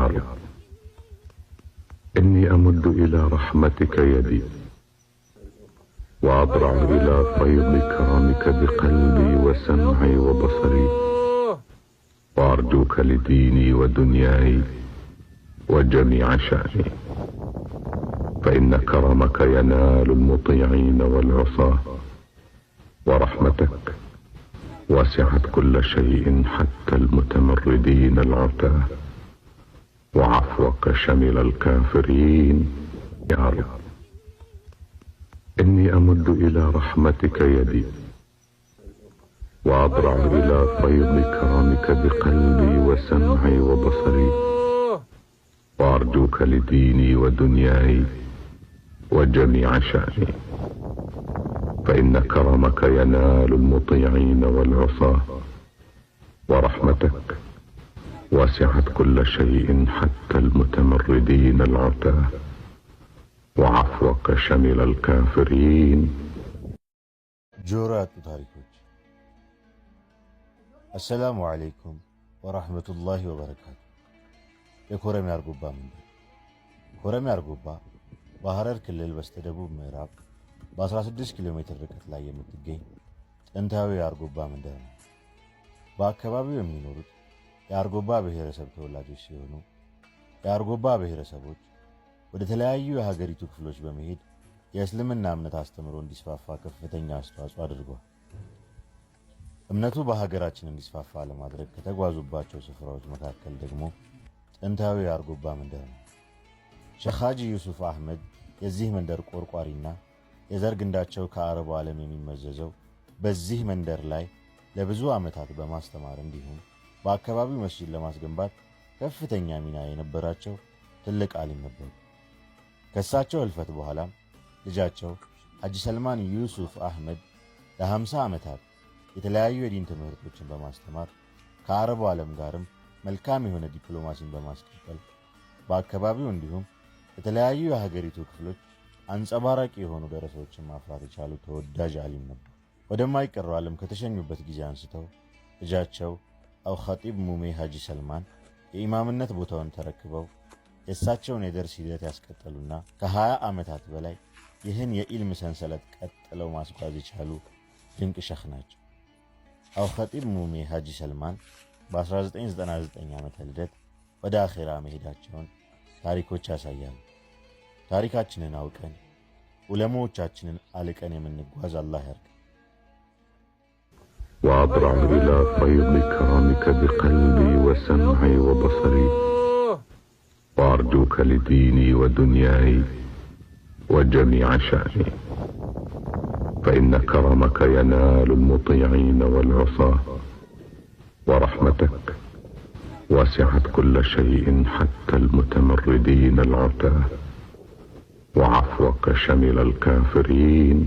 يا رب إني أمد إلى رحمتك يدي وأضرع إلى فيض كرمك بقلبي وسمعي وبصري، وأرجوك لديني ودنياي وجميع شأني، فإن كرمك ينال المطيعين والعصاة، ورحمتك وسعت كل شيء حتى المتمردين العتاة، وعفوك شمل الكافرين يا رب إني أمد إلى رحمتك يدي وأضرع إلى فيض كرمك بقلبي وسمعي وبصري، وأرجوك لديني ودنياي وجميع شأني، فإن كرمك ينال المطيعين والعصاة، ورحمتك وسعت كل شيء حتى المتمردين العتاة، وعفوك شمل الكافرين جورات تاريخوች السلام عليكم ورحمة الله وبركاته። የኮረም ያርጎባ መንደር ኮረም ያርጎባ በሐረር ክልል በስተደቡብ ምዕራብ በ16 ኪሎ ሜትር ርቀት ላይ የምትገኝ ጥንታዊ የአርጎባ መንደር ነው። በአካባቢው የሚኖሩት የአርጎባ ብሔረሰብ ተወላጆች ሲሆኑ የአርጎባ ብሔረሰቦች ወደ ተለያዩ የሀገሪቱ ክፍሎች በመሄድ የእስልምና እምነት አስተምሮ እንዲስፋፋ ከፍተኛ አስተዋጽኦ አድርጓል። እምነቱ በሀገራችን እንዲስፋፋ ለማድረግ ከተጓዙባቸው ስፍራዎች መካከል ደግሞ ጥንታዊ የአርጎባ መንደር ነው። ሼህ ሐጂ ዩሱፍ አህመድ የዚህ መንደር ቆርቋሪና የዘር ግንዳቸው ከአረቡ ዓለም የሚመዘዘው በዚህ መንደር ላይ ለብዙ ዓመታት በማስተማር እንዲሁም በአካባቢው መስጂድ ለማስገንባት ከፍተኛ ሚና የነበራቸው ትልቅ ዓሊም ነበሩ። ከእሳቸው እልፈት በኋላም ልጃቸው ሐጂ ሰልማን ዩሱፍ አህመድ ለ50 ዓመታት የተለያዩ የዲን ትምህርቶችን በማስተማር ከአረቡ ዓለም ጋርም መልካም የሆነ ዲፕሎማሲን በማስቀጠል በአካባቢው እንዲሁም የተለያዩ የሀገሪቱ ክፍሎች አንጸባራቂ የሆኑ ደረሶችን ማፍራት የቻሉ ተወዳጅ ዓሊም ነበሩ። ወደማይቀረው ዓለም ከተሸኙበት ጊዜ አንስተው ልጃቸው አው ኸጢብ ሙሜ ሐጂ ሰልማን የኢማምነት ቦታውን ተረክበው የእሳቸውን የደርስ ሂደት ያስቀጠሉና ከ20 ዓመታት በላይ ይህን የኢልም ሰንሰለት ቀጥለው ማስጓዝ የቻሉ ድንቅ ሸኽ ናቸው። አው ኸጢብ ሙሜ ሐጂ ሰልማን በ1999 ዓመተ ልደት ወደ አኼራ መሄዳቸውን ታሪኮች ያሳያሉ። ታሪካችንን አውቀን ዑለማዎቻችንን አልቀን የምንጓዝ አላህ ያርግ። وأضرع إلى فيض كرمك بقلبي وسمعي وبصري، وأرجوك لديني ودنياي وجميع شأني، فإن كرمك ينال المطيعين والعصاة، ورحمتك وسعت كل شيء حتى المتمردين العتاة، وعفوك شمل الكافرين